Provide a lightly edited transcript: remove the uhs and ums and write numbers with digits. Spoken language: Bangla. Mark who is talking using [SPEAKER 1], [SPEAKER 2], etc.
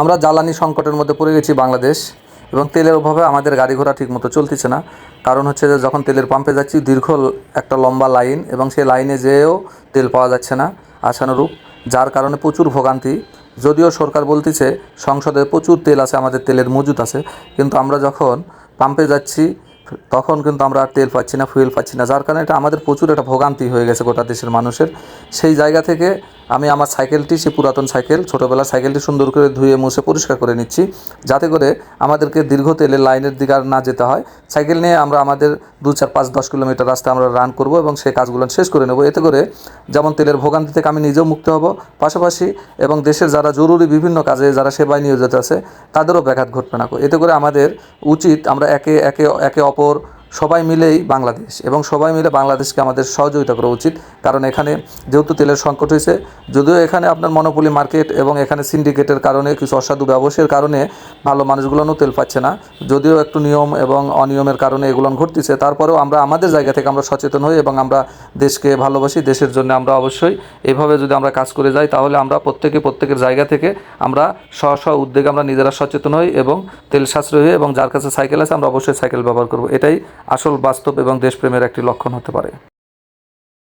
[SPEAKER 1] আমরা জ্বালানি সংকটের মধ্যে পড়ে গেছি বাংলাদেশ, এবং তেলের অভাবে আমাদের গাড়ি ঘোড়া ঠিকমতো চলতেছে না। কারণ হচ্ছে যে যখন তেলের পাম্পে যাচ্ছি দীর্ঘ একটা লম্বা লাইন, এবং সেই লাইনে যেয়েও তেল পাওয়া যাচ্ছে না আশানুরূপ, যার কারণে প্রচুর ভোগান্তি। যদিও সরকার বলতেছে সংসদে প্রচুর তেল আছে, আমাদের তেলের মজুত আছে, কিন্তু আমরা যখন পাম্পে যাচ্ছি তখন কিন্তু আমরা আর তেল পাচ্ছি না, ফুয়েল পাচ্ছি না, যার কারণে এটা আমাদের প্রচুর একটা ভোগান্তি হয়ে গেছে গোটা দেশের মানুষের। সেই জায়গা থেকে আমি আমার সাইকেলটি, সে পুরাতন সাইকেল, ছোটোবেলার সাইকেলটি সুন্দর করে ধুয়ে মুছে পরিষ্কার করে নিচ্ছি, যাতে করে আমাদেরকে দীর্ঘ তেলের লাইনের দিকে আর না যেতে হয়। সাইকেল নিয়ে আমরা আমাদের 2, 4, 5, 10 কিলোমিটার রাস্তা আমরা রান করব এবং সেই কাজগুলো শেষ করে নেব। এতে করে যেমন তেলের ভোগান্তি থেকে আমি নিজেও মুক্ত হব, পাশাপাশি এবং দেশের যারা জরুরি বিভিন্ন কাজে যারা সেবায় নিয়োজিত আছে তাদেরও ব্যাঘাত ঘটবে না। এতে করে আমাদের উচিত আমরা একে অপর সবাই মিলেই বাংলাদেশ, এবং সবাই মিলে বাংলাদেশকে আমাদের সহযোগিতা করা উচিত। কারণ এখানে যেহেতু তেলের সংকট হয়েছে, যদিও এখানে আপনার মনোপলি মার্কেট এবং এখানে সিন্ডিকেটের কারণে কিছু অসাধু ব্যবসায়ের কারণে ভালো মানুষগুলোও তেল পাচ্ছে না, যদিও একটু নিয়ম এবং অনিয়মের কারণে এগুলো ঘটতেছে, তারপরেও আমরা আমাদের জায়গা থেকে আমরা সচেতন হই এবং আমরা দেশকে ভালোবাসি। দেশের জন্য আমরা অবশ্যই এভাবে যদি আমরা কাজ করে যাই, তাহলে আমরা প্রত্যেকের জায়গা থেকে আমরা স্ব উদ্যোগে আমরা নিজেরা সচেতন হই এবং তেল সাশ্রয়ী হই, এবং যার কাছে সাইকেল আছে আমরা অবশ্যই সাইকেল ব্যবহার করব। এটাই আসল বাস্তব এবং দেশপ্রেমের একটি লক্ষণ হতে পারে।